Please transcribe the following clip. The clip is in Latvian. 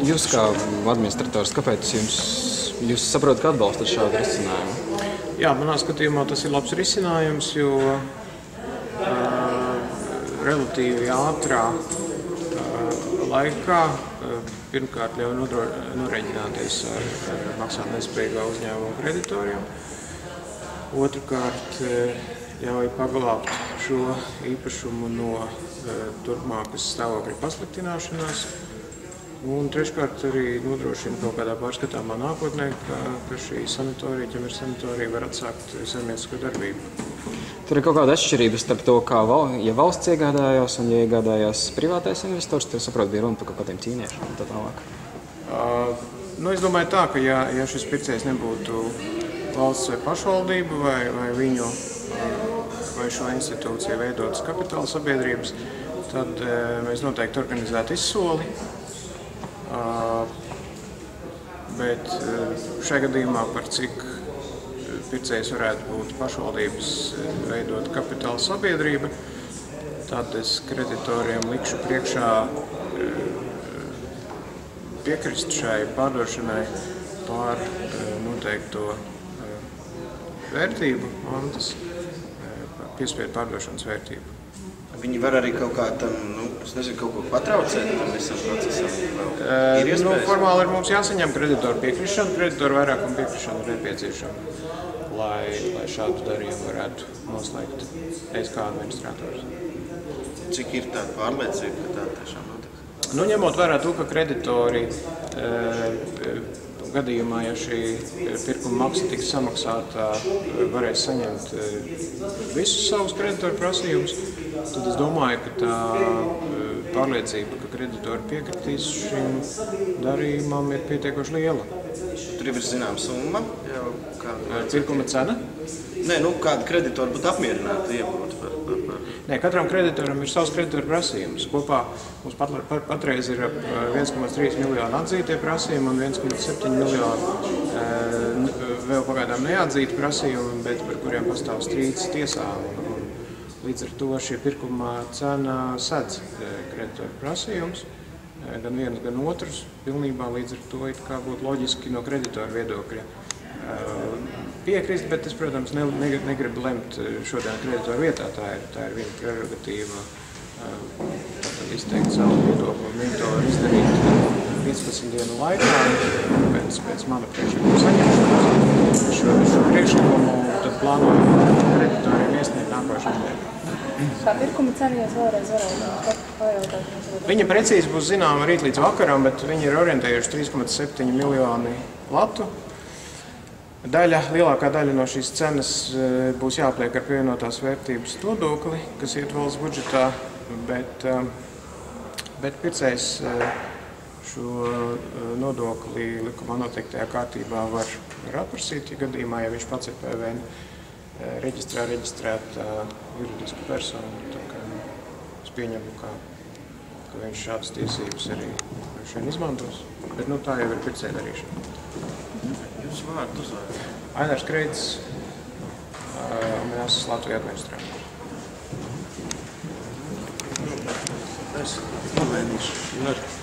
Jūs kā administrators, kāpēc jūs saprotat, ka atbalstat šādu risinājumu? Jā, manā skatījumā tas ir labs risinājums, jo relatīvi ātrā laikā pirmkārt ļauj norēķināties ar maksātnespējīgā uzņēmuma kreditoriem. Otrkārt, ļauj paglābt šo īpašumu no turpmākas stāvokļa pasliktināšanās. Un treškārt arī nodrošina kaut kādā pārskatāmā nākotnē, ka šī sanatorija, ķemeru sanatorija var atsākt saimniecisko darbību. Tur ir kaut kāda atšķirība starp to, kā ja valsts iegādājās un ja iegādājās privātais investors, tad saprotu, bija runa par kaut kādiem ķīniešiem un tā tālāk. Es domāju tā, ka ja šis pircējs nebūtu valsts vai pašvaldība vai šo institūciju veidotas kapitāla sabiedrības, tad mēs noteikti organizētu izsoli. Bet šajā gadījumā par cik pircējs varētu būt pašvaldības veidot kapitāla sabiedrība, tad es kreditoriem likšu priekšā piekrist šai pārdošanai pār noteikto vērtību, mantas, piespiedu pārdošanas vērtību. Viņi var arī kaut kā tam, kaut ko patraucēt tam visam procesam? Formāli ir mums jāsaņem kreditoru piekrišanu, kreditoru vairākumu piekrišanu ir nepieciešama, lai šādu darījumu varētu noslēgt es kā administrators. Cik ir tāda pārliecība, ka tā tiešām notiks? Ņemot vērā to, ka kreditori gadījumā, ja šī pirkuma maksa tiks samaksāta, varēs saņemt visus savus kreditoru prasījumus, tad es domāju, ka tā pārliecība, ka kreditori piekritīs šim darījumam, ir pietiekoši liela. Tur ir zināma summa? Pirkuma cena? Nē, kādi kreditori būtu apmierināti iegūt par? Nē, katram kreditoram ir savs kreditoru prasījums. Kopā mums patreiz ir 1,3 miljonu atzītie prasījumi un 1,7 miljonu vēl pagaidām neatzīti prasījumi, bet par kuriem pastāv strīds tiesā. Līdz ar to šī pirkuma cena sedz kreditoru prasījums, gan viens, gan otrs. Pilnībā līdz ar to būtu loģiski no kreditoru viedokļa piekrist, bet es, protams, negribu lemt šodien kreditoru vietā. Tā ir viņa prerogatīva izteikt savu viedokli. Viņi to var izdarīt 15 dienu laikā pēc mana priekšlikuma saņemšanas. Šo priekšlikumu tad plānoju kreditoriem iesniegt nākošajā nedēļā. Kā pirkuma cena jūs vēlreiz varētu pajautāt? Viņa precīzi būs zināma rīt līdz vakaram, bet viņi ir orientējuši 3,7 miljoni latu. Lielākā daļa no šīs cenas būs jāpliek ar pievienotās vērtības nodokli, kas iet valsts budžetā, bet pircējs šo nodokli likumā noteiktajā kārtībā var atprasīt, ja gadījumā, ja viņš pats ir PVN reģistrēta juridisku personu. Tā kā es pieņemu, ka viņš šādas tiesības arī šodien izmantos, bet tā jau ir pircēja darīšana. Jūs vārdu uzvārdu? Ainārs Kreits, mēs Latvijā administrējam. Es pamēģināšu.